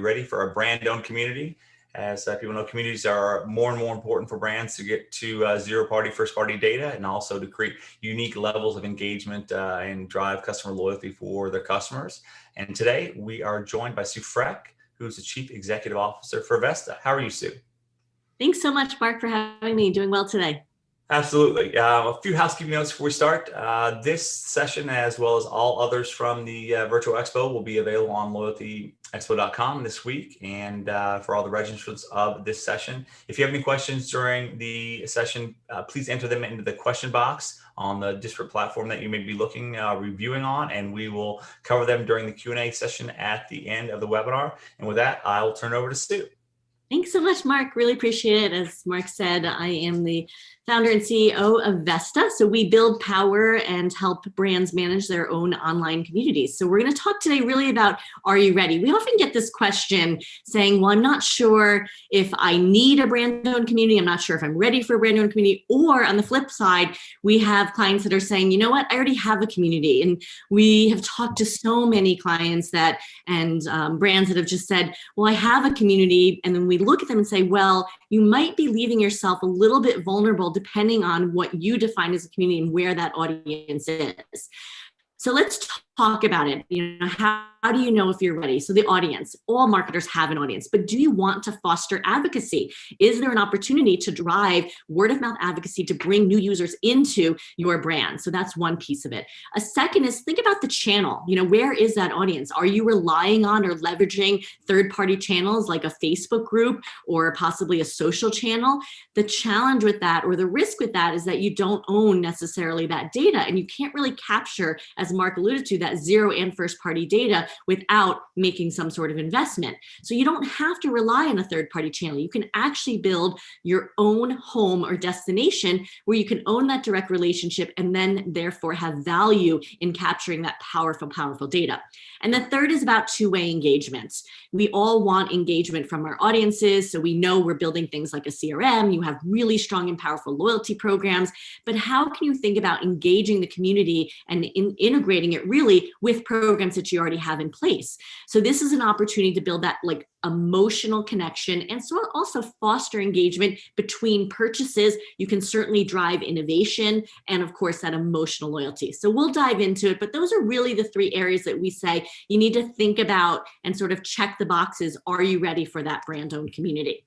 ready for a brand-owned community? As people know, communities are more and more important for brands to get to zero-party, first-party data, and also to create unique levels of engagement and drive customer loyalty for their customers. And today we are joined by Sue Freck, who's the Chief Executive Officer for Vesta. How are you, Sue? Thanks so much, Mark, for having me. Doing well today. Absolutely. A few housekeeping notes before we start. This session, as well as all others from the Virtual Expo, will be available on loyaltyexpo.com this week and for all the registrants of this session. If you have any questions during the session, please enter them into the question box on the disparate platform that you may be reviewing on, and we will cover them during the Q&A session at the end of the webinar. And with that, I'll turn it over to Sue. Thanks so much, Mark. Really appreciate it. As Mark said, I am the founder and CEO of Vesta. So we build power and help brands manage their own online communities. So we're going to talk today really about, are you ready? We often get this question saying, well, I'm not sure if I need a brand-owned community. I'm not sure if I'm ready for a brand-owned community. Or on the flip side, we have clients that are saying, you know what, I already have a community. And we have talked to so many clients and brands that have just said, well, I have a community. And then we look at them and say, well, you might be leaving yourself a little bit vulnerable depending on what you define as a community and where that audience is. So let's talk about it. How do you know if you're ready? So the audience, all marketers have an audience, but do you want to foster advocacy? Is there an opportunity to drive word of mouth advocacy to bring new users into your brand? So that's one piece of it. A second is think about the channel. Where is that audience? Are you relying on or leveraging third-party channels like a Facebook group or possibly a social channel? The challenge with that, or the risk with that, is that you don't own necessarily that data, and you can't really capture, as Mark alluded to, that zero and first party data without making some sort of investment. So you don't have to rely on a third party channel. You can actually build your own home or destination where you can own that direct relationship and then therefore have value in capturing that powerful data. And the third is about two-way engagements. We all want engagement from our audiences. So we know we're building things like a CRM. You have really strong and powerful loyalty programs, but how can you think about engaging the community and integrating it really with programs that you already have in place? So this is an opportunity to build that emotional connection and so also foster engagement between purchases. You can certainly drive innovation and of course that emotional loyalty. So we'll dive into it, but those are really the three areas that we say you need to think about and sort of check the boxes. Are you ready for that brand-owned community?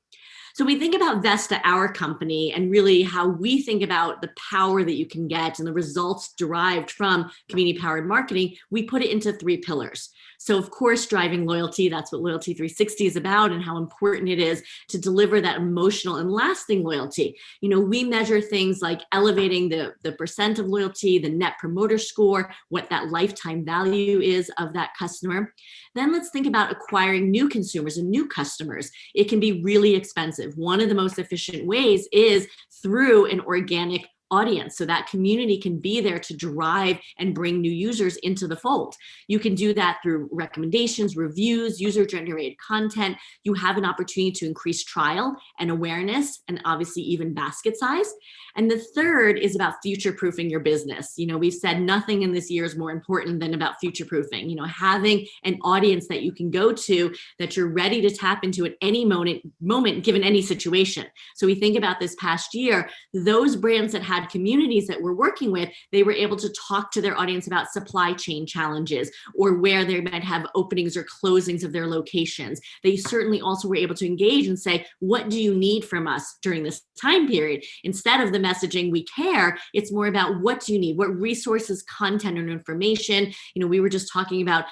So we think about Vesta, our company, and really how we think about the power that you can get and the results derived from community-powered marketing. We put it into three pillars. So of course, driving loyalty, that's what Loyalty 360 is about and how important it is to deliver that emotional and lasting loyalty. We measure things like elevating the percent of loyalty, the net promoter score, what that lifetime value is of that customer. Then let's think about acquiring new consumers and new customers. It can be really expensive. One of the most efficient ways is through an organic audience. So that community can be there to drive and bring new users into the fold. You can do that through recommendations, reviews, user-generated content. You have an opportunity to increase trial and awareness and obviously even basket size. And the third is about future-proofing your business. We've said nothing in this year is more important than about future-proofing. Having an audience that you can go to that you're ready to tap into at any moment given any situation. So we think about this past year, those brands that had communities that we're working with, they were able to talk to their audience about supply chain challenges or where they might have openings or closings of their locations. They certainly also were able to engage and say, what do you need from us during this time period? Instead of the messaging, we care, it's more about what do you need? What resources, content, and information? We were just talking about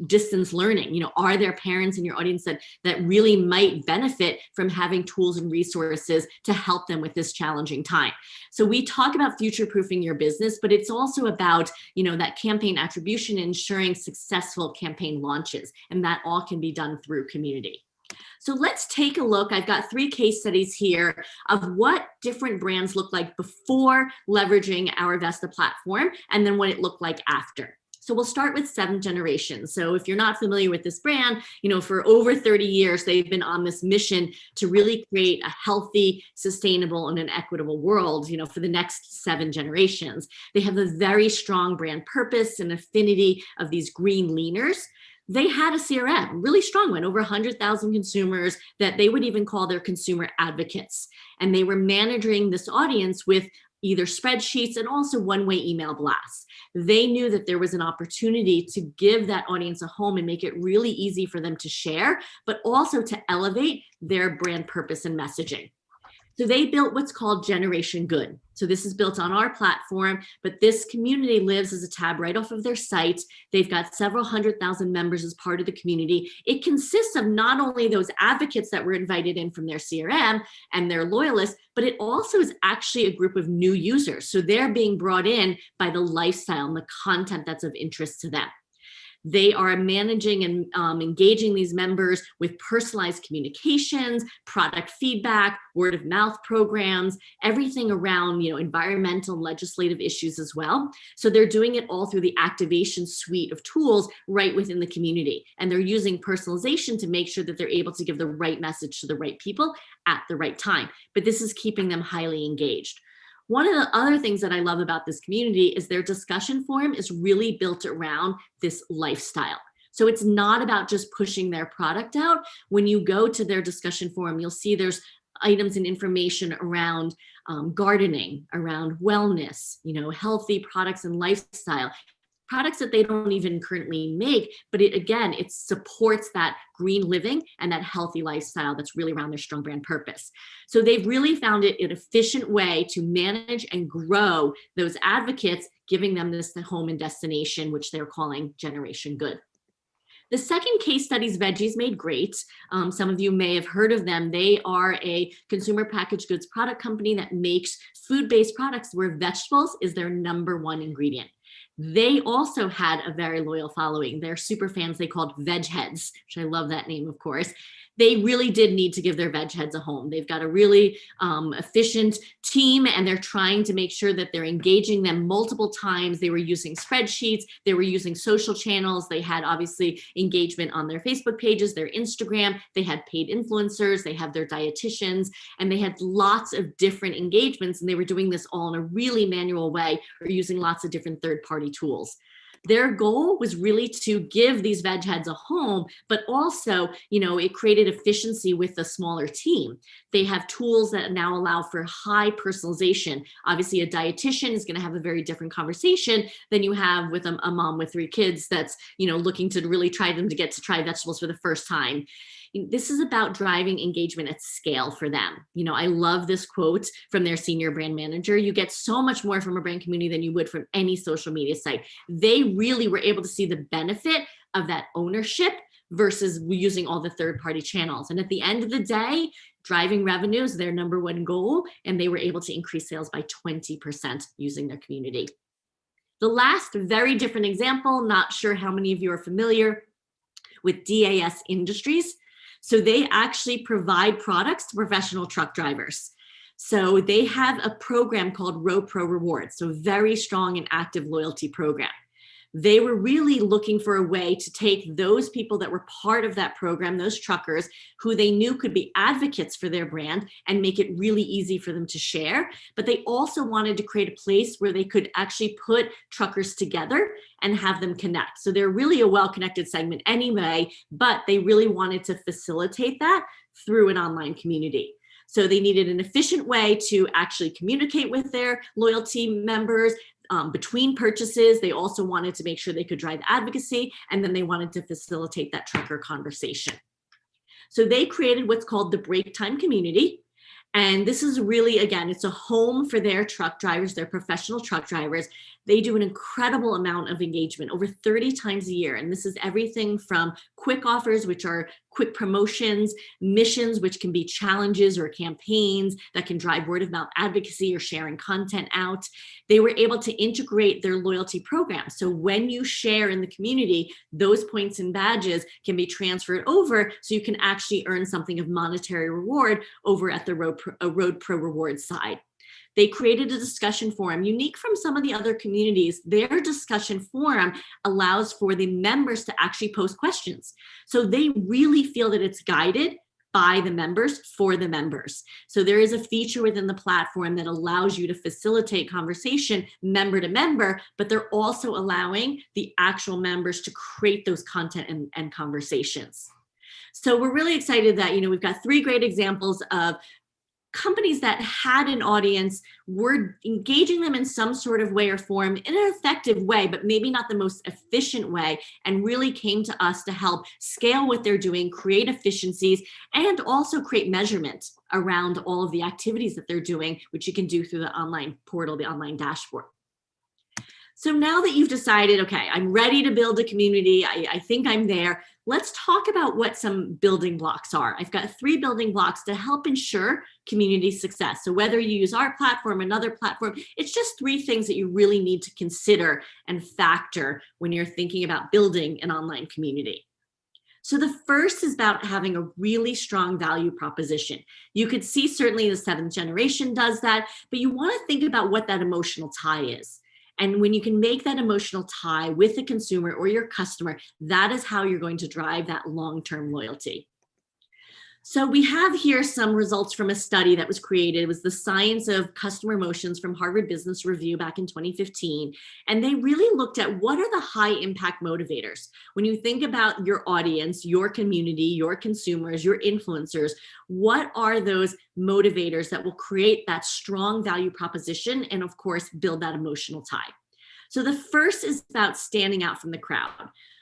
distance learning. Are there parents in your audience that really might benefit from having tools and resources to help them with this challenging time? So we talk about future-proofing your business, but it's also about, that campaign attribution, ensuring successful campaign launches, and that all can be done through community. So let's take a look. I've got 3 case studies here of what different brands look like before leveraging our Vesta platform, and then what it looked like after. So we'll start with 7th Generation. So if you're not familiar with this brand, for over 30 years, they've been on this mission to really create a healthy, sustainable, and an equitable world, for the next 7 generations. They have a very strong brand purpose and affinity of these green leaners. They had a CRM, really strong one, over 100,000 consumers that they would even call their consumer advocates. And they were managing this audience with either spreadsheets and also one-way email blasts. They knew that there was an opportunity to give that audience a home and make it really easy for them to share, but also to elevate their brand purpose and messaging. So they built what's called Generation Good. So this is built on our platform, but this community lives as a tab right off of their site. They've got several 100,000 members as part of the community. It consists of not only those advocates that were invited in from their CRM and their loyalists, but it also is actually a group of new users. So they're being brought in by the lifestyle and the content that's of interest to them. They are managing and engaging these members with personalized communications, product feedback, word of mouth programs, everything around, environmental and legislative issues as well. So they're doing it all through the activation suite of tools right within the community. And they're using personalization to make sure that they're able to give the right message to the right people at the right time. But this is keeping them highly engaged. One of the other things that I love about this community is their discussion forum is really built around this lifestyle. So it's not about just pushing their product out. When you go to their discussion forum, you'll see there's items and information around gardening, around wellness, healthy products and lifestyle. Products that they don't even currently make, but it supports that green living and that healthy lifestyle that's really around their strong brand purpose. So they've really found it an efficient way to manage and grow those advocates, giving them this home and destination, which they're calling Generation Good. The second case study is Veggies Made Great. Some of you may have heard of them. They are a consumer packaged goods product company that makes food-based products where vegetables is their number one ingredient. They also had a very loyal following. They're super fans. They called Veg Heads, which I love that name, of course. They really did need to give their Veg Heads a home. They've got a really efficient team, and they're trying to make sure that they're engaging them multiple times. They were using spreadsheets. They were using social channels. They had obviously engagement on their Facebook pages, their Instagram. They had paid influencers. They have their dietitians, and they had lots of different engagements, and they were doing this all in a really manual way or using lots of different third-party tools. Their goal was really to give these Veg Heads a home, but also, it created efficiency with a smaller team. They have tools that now allow for high personalization. Obviously, a dietitian is going to have a very different conversation than you have with a mom with 3 kids that's, looking to really try them to get to try vegetables for the first time. This is about driving engagement at scale for them. I love this quote from their senior brand manager. You get so much more from a brand community than you would from any social media site. They really were able to see the benefit of that ownership versus using all the third-party channels. And at the end of the day, driving revenue is their number one goal, and they were able to increase sales by 20% using their community. The last very different example, not sure how many of you are familiar with DAS Industries. So they actually provide products to professional truck drivers. So they have a program called Road Pro Rewards, so very strong and active loyalty program. They were really looking for a way to take those people that were part of that program, those truckers who they knew could be advocates for their brand, and make it really easy for them to share. But they also wanted to create a place where they could actually put truckers together and have them connect. So they're really a well-connected segment anyway, but they really wanted to facilitate that through an online community. So they needed an efficient way to actually communicate with their loyalty members. Between purchases, they also wanted to make sure they could drive advocacy, and then they wanted to facilitate that trucker conversation. So they created what's called the Break Time Community. And this is really, again, it's a home for their truck drivers, their professional truck drivers. They do an incredible amount of engagement, over 30 times a year. And this is everything from quick offers, which are quick promotions, missions, which can be challenges or campaigns that can drive word of mouth advocacy or sharing content out. They were able to integrate their loyalty program. So when you share in the community, those points and badges can be transferred over so you can actually earn something of monetary reward over at the Road Pro Rewards side. They created a discussion forum unique from some of the other communities. Their discussion forum allows for the members to actually post questions. So they really feel that it's guided by the members for the members. So there is a feature within the platform that allows you to facilitate conversation member to member, but they're also allowing the actual members to create those content and conversations. So we're really excited that, we've got 3 great examples of companies that had an audience, were engaging them in some sort of way or form in an effective way, but maybe not the most efficient way, and really came to us to help scale what they're doing, create efficiencies, and also create measurement around all of the activities that they're doing, which you can do through the online portal, the online dashboard. So now that you've decided, okay, I'm ready to build a community, I think I'm there, let's talk about what some building blocks are. I've got 3 building blocks to help ensure community success. So whether you use our platform, another platform, it's just 3 things that you really need to consider and factor when you're thinking about building an online community. So the first is about having a really strong value proposition. You could see certainly the 7th generation does that, but you want to think about what that emotional tie is. And when you can make that emotional tie with the consumer or your customer, that is how you're going to drive that long-term loyalty. So we have here some results from a study that was created. It was the Science of Customer Emotions from Harvard Business Review back in 2015. And they really looked at what are the high impact motivators. When you think about your audience, your community, your consumers, your influencers, what are those motivators that will create that strong value proposition and, of course, build that emotional tie? So the first is about standing out from the crowd.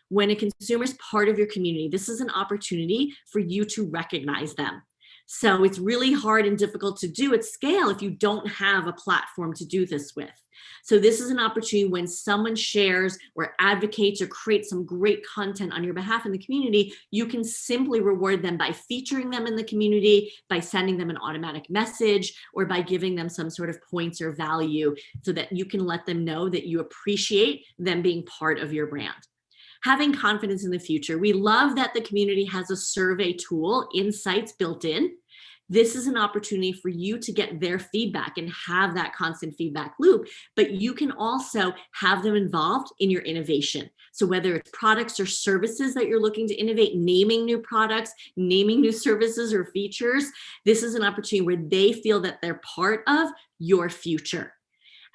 When a consumer is part of your community, this is an opportunity for you to recognize them. So it's really hard and difficult to do at scale if you don't have a platform to do this with. So this is an opportunity when someone shares or advocates or creates some great content on your behalf in the community, you can simply reward them by featuring them in the community, by sending them an automatic message, or by giving them some sort of points or value so that you can let them know that you appreciate them being part of your brand. Having confidence in the future. We love that the community has a survey tool, Insights, built in. This is an opportunity for you to get their feedback and have that constant feedback loop, but you can also have them involved in your innovation. So whether it's products or services that you're looking to innovate, naming new products, naming new services or features, this is an opportunity where they feel that they're part of your future.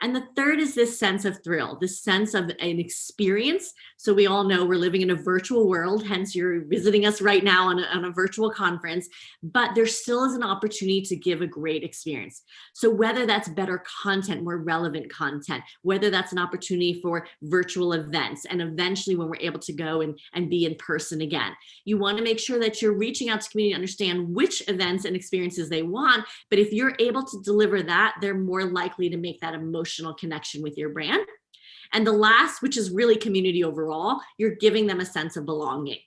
And the third is this sense of thrill, this sense of an experience. So we all know we're living in a virtual world, hence you're visiting us right now on a virtual conference, but there still is an opportunity to give a great experience. So whether that's better content, more relevant content, whether that's an opportunity for virtual events, and eventually when we're able to go and be in person again, you want to make sure that you're reaching out to community to understand which events and experiences they want. But if you're able to deliver that, they're more likely to make that emotional connection with your brand. And the last, which is really community overall, you're giving them a sense of belonging.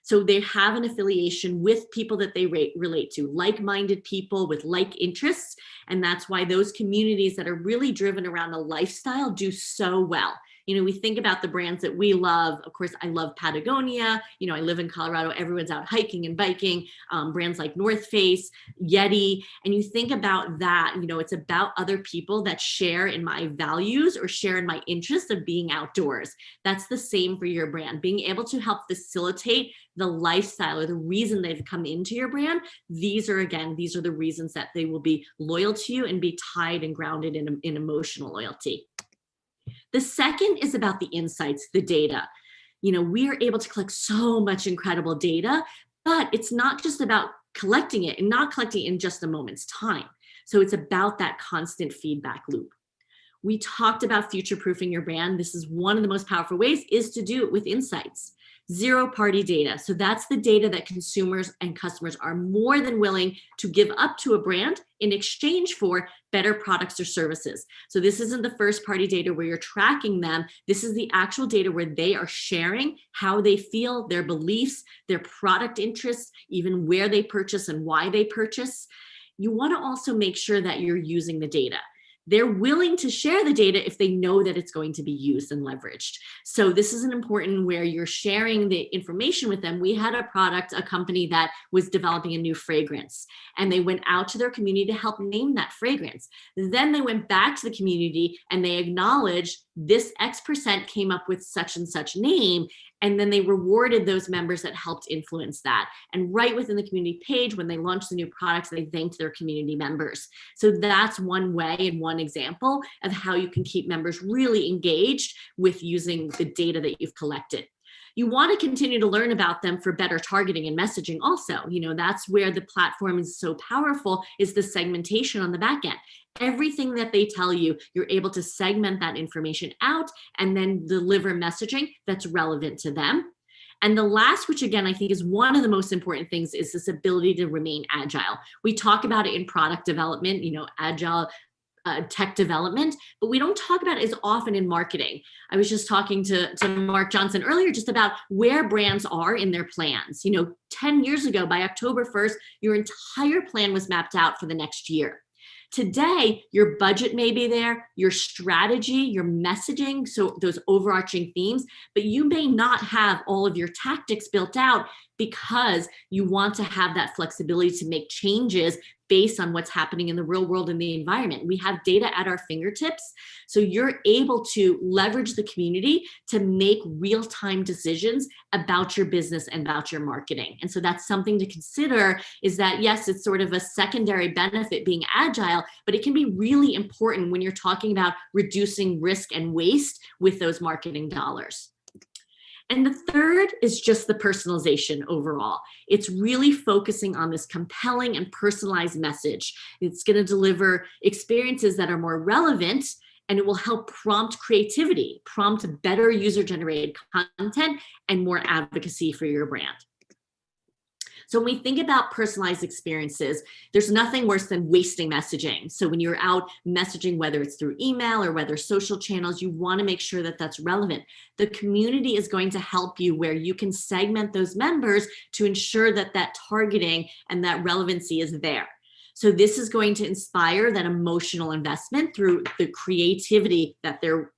So they have an affiliation with people that they relate to, like-minded people with like interests. And that's why those communities that are really driven around a lifestyle do so well. We think about the brands that we love. Of course, I love Patagonia. I live in Colorado. Everyone's out hiking and biking. Brands like North Face, Yeti. And you think about that, it's about other people that share in my values or share in my interest of being outdoors. That's the same for your brand. Being able to help facilitate the lifestyle or the reason they've come into your brand. These are the reasons that they will be loyal to you and be tied and grounded in emotional loyalty. The second is about the insights, the data. We are able to collect so much incredible data, but it's not just about collecting it and not collecting it in just a moment's time. So it's about that constant feedback loop. We talked about future-proofing your brand. This is one of the most powerful ways is to do it with insights. Zero-party data. So that's the data that consumers and customers are more than willing to give up to a brand in exchange for better products or services. So this isn't the first-party data where you're tracking them. This is the actual data where they are sharing how they feel, their beliefs, their product interests, even where they purchase and why they purchase. You want to also make sure that you're using the data. They're willing to share the data if they know that it's going to be used and leveraged. So this is an important where you're sharing the information with them. We had a company that was developing a new fragrance, and they went out to their community to help name that fragrance. Then they went back to the community and they acknowledged this X% came up with such and such name. And then they rewarded those members that helped influence that. And right within the community page, when they launched the new products, they thanked their community members. So that's one way and one example of how you can keep members really engaged with using the data that you've collected. You want to continue to learn about them for better targeting and messaging also. That's where the platform is so powerful, is the segmentation on the back end. Everything that they tell you, you're able to segment that information out and then deliver messaging that's relevant to them. And the last, which again, I think is one of the most important things, is this ability to remain agile. We talk about it in product development, agile tech development, but we don't talk about it as often in marketing. I was just talking to Mark Johnson earlier just about where brands are in their plans. 10 years ago, by October 1st, your entire plan was mapped out for the next year. Today, your budget may be there, your strategy, your messaging, so those overarching themes, but you may not have all of your tactics built out because you want to have that flexibility to make changes based on what's happening in the real world and the environment. We have data at our fingertips, so you're able to leverage the community to make real-time decisions about your business and about your marketing. And so that's something to consider, is that yes, it's sort of a secondary benefit being agile, but it can be really important when you're talking about reducing risk and waste with those marketing dollars. And the third is just the personalization overall. It's really focusing on this compelling and personalized message. It's going to deliver experiences that are more relevant, and it will help prompt creativity, prompt better user-generated content, and more advocacy for your brand. So when we think about personalized experiences, there's nothing worse than wasting messaging. So when you're out messaging, whether it's through email or whether social channels, you want to make sure that that's relevant. The community is going to help you where you can segment those members to ensure that that targeting and that relevancy is there. So this is going to inspire that emotional investment through the creativity that they're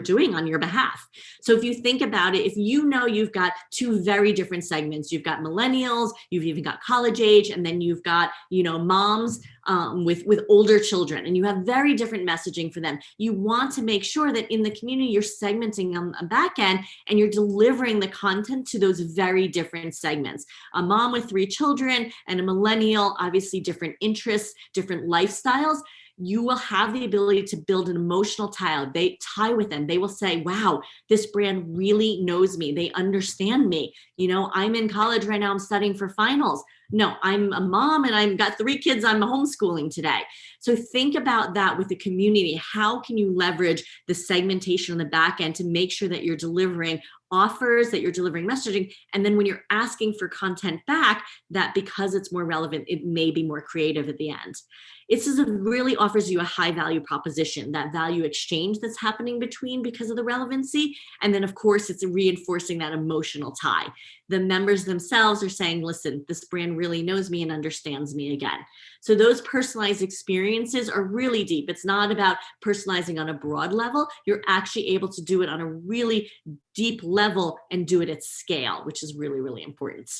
doing on your behalf. So if you think about it, if you've got two very different segments, you've got millennials, you've even got college age, and then you've got, moms with older children, and you have very different messaging for them. You want to make sure that in the community, you're segmenting on the back end and you're delivering the content to those very different segments. A mom with 3 children and a millennial, obviously different interests, different lifestyles. You will have the ability to build an emotional tie with them. They will say, wow, this brand really knows me. They understand me. I'm in college right now. I'm studying for finals. No, I'm a mom and I've got 3 kids. I'm homeschooling today. So think about that with the community. How can you leverage the segmentation on the back end to make sure that you're delivering offers, that you're delivering messaging, and then when you're asking for content back, that because it's more relevant, it may be more creative at the end. Really offers you a high value proposition, that value exchange that's happening between because of the relevancy. And then of course, it's reinforcing that emotional tie. The members themselves are saying, listen, this brand really knows me and understands me again. So those personalized experiences are really deep. It's not about personalizing on a broad level. You're actually able to do it on a really deep level and do it at scale, which is really, really important.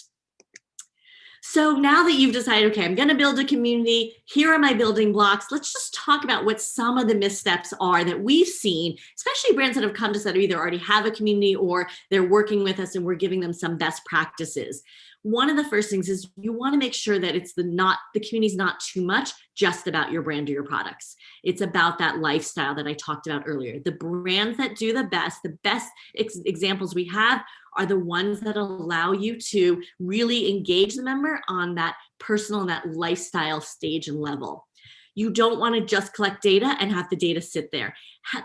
So now that you've decided, okay, I'm going to build a community, here are my building blocks, let's just talk about what some of the missteps are that we've seen, especially brands that have come to us that either already have a community or they're working with us and we're giving them some best practices. One of the first things is you want to make sure that the community's not too much just about your brand or your products. It's about that lifestyle that I talked about earlier. The brands that do the best examples we have are the ones that allow you to really engage the member on that personal and that lifestyle stage and level. You don't want to just collect data and have the data sit there.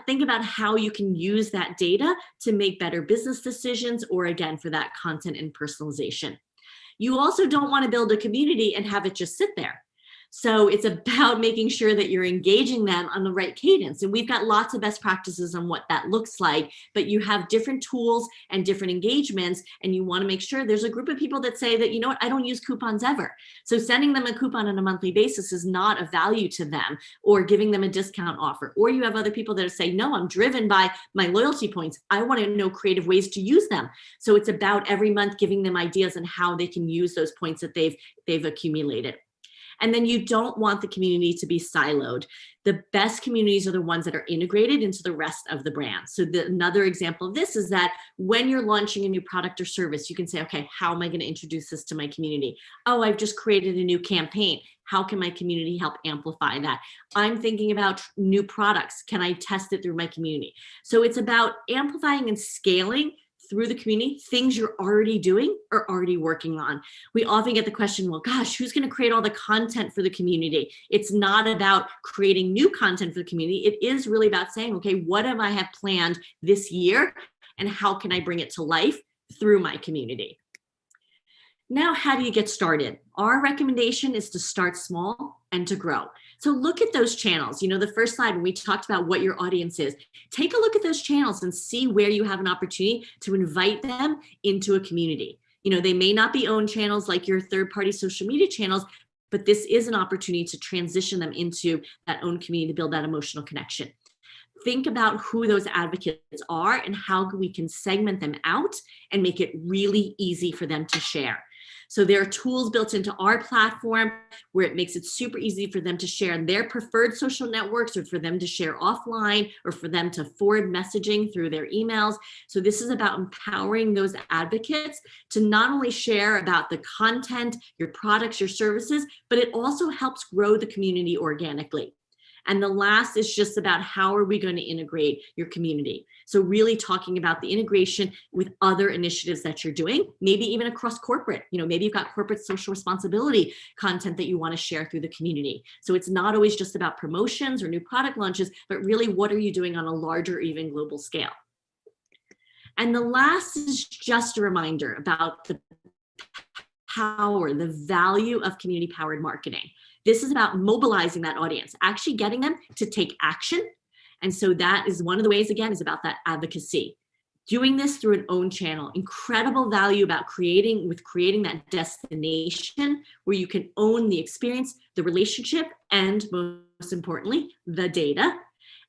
Think about how you can use that data to make better business decisions or again, for that content and personalization. You also don't want to build a community and have it just sit there. So it's about making sure that you're engaging them on the right cadence. And we've got lots of best practices on what that looks like, but you have different tools and different engagements. And you want to make sure there's a group of people that say that, you know what, I don't use coupons ever. So sending them a coupon on a monthly basis is not of value to them, or giving them a discount offer. Or you have other people that say, no, I'm driven by my loyalty points. I want to know creative ways to use them. So it's about every month giving them ideas on how they can use those points that they've accumulated. And then you don't want the community to be siloed. The best communities are the ones that are integrated into the rest of the brand. So another example of this is that when you're launching a new product or service, you can say, okay, how am I going to introduce this to my community? Oh, I've just created a new campaign. How can my community help amplify that? I'm thinking about new products. Can I test it through my community? So it's about amplifying and scaling through the community, things you're already doing or already working on. We often get the question, well, gosh, who's going to create all the content for the community? It's not about creating new content for the community. It is really about saying, okay, what have I have planned this year and how can I bring it to life through my community? Now, how do you get started? Our recommendation is to start small and to grow. So look at those channels. You know, the first slide when we talked about what your audience is, take a look at those channels and see where you have an opportunity to invite them into a community. You know, they may not be owned channels like your third-party social media channels, but this is an opportunity to transition them into that own community to build that emotional connection. Think about who those advocates are and how we can segment them out and make it really easy for them to share. So there are tools built into our platform where it makes it super easy for them to share in their preferred social networks or for them to share offline or for them to forward messaging through their emails. So this is about empowering those advocates to not only share about the content, your products, your services, but it also helps grow the community organically. And the last is just about how are we going to integrate your community. So really talking about the integration with other initiatives that you're doing, maybe even across corporate. You know, maybe you've got corporate social responsibility content that you want to share through the community. So it's not always just about promotions or new product launches, but really what are you doing on a larger, even global scale? And the last is just a reminder about the power, the value of community-powered marketing. This is about mobilizing that audience, actually getting them to take action. And so that is one of the ways, again, is about that advocacy. Doing this through an own channel, incredible value about creating that destination where you can own the experience, the relationship, and most importantly, the data.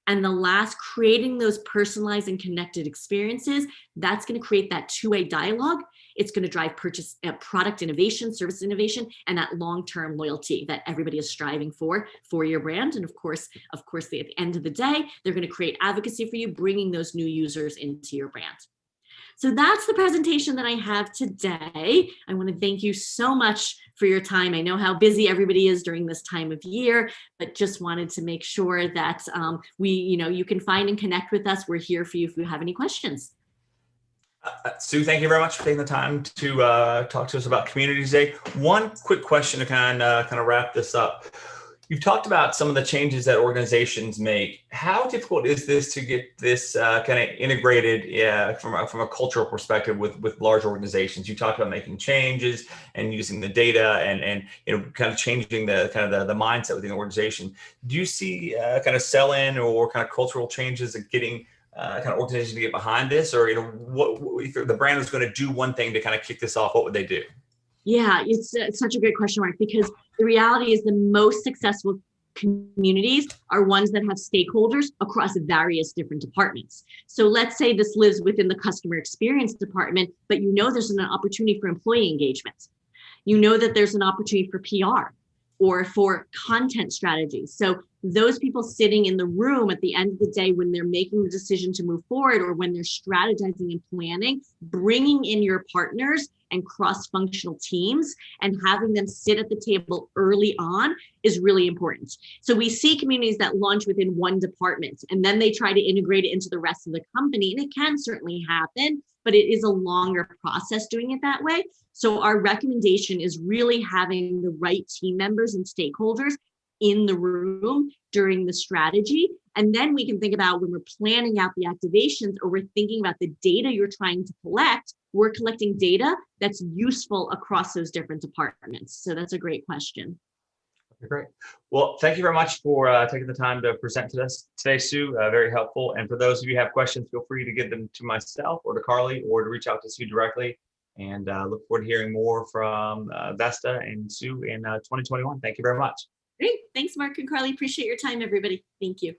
And the last, creating those personalized and connected experiences, that's going to create that two-way dialogue. It's going to drive purchase, product innovation, service innovation, and that long-term loyalty that everybody is striving for your brand. And of course, at the end of the day, they're going to create advocacy for you, bringing those new users into your brand. So that's the presentation that I have today. I want to thank you so much for your time. I know how busy everybody is during this time of year, but just wanted to make sure that you can find and connect with us. We're here for you if you have any questions. Sue, thank you very much for taking the time to talk to us about Communities Day. One quick question to kind of wrap this up. You've talked about some of the changes that organizations make. How difficult is this to get this kind of integrated from a cultural perspective with large organizations? You talked about making changes and using the data and kind of changing the mindset within the organization. Do you see kind of sell-in or kind of cultural changes of getting kind of organization to get behind this, or what if the brand was going to do one thing to kind of kick this off? What would they do? Yeah, it's such a great question, Mark, because the reality is the most successful communities are ones that have stakeholders across various different departments. So let's say this lives within the customer experience department, but there's an opportunity for employee engagement. That there's an opportunity for PR or for content strategies. So those people sitting in the room at the end of the day when they're making the decision to move forward or when they're strategizing and planning, bringing in your partners and cross-functional teams and having them sit at the table early on is really important. So we see communities that launch within one department and then they try to integrate it into the rest of the company. And it can certainly happen, but it is a longer process doing it that way. So our recommendation is really having the right team members and stakeholders in the room during the strategy. And then we can think about when we're planning out the activations or we're thinking about the data you're trying to collect, we're collecting data that's useful across those different departments. So that's a great question. Okay, great. Well, thank you very much for taking the time to present to us today, Sue. Very helpful. And for those of you who have questions, feel free to give them to myself or to Carly or to reach out to Sue directly. And look forward to hearing more from Vesta and Sue in 2021. Thank you very much. Great. Thanks, Mark and Carly. Appreciate your time, everybody. Thank you.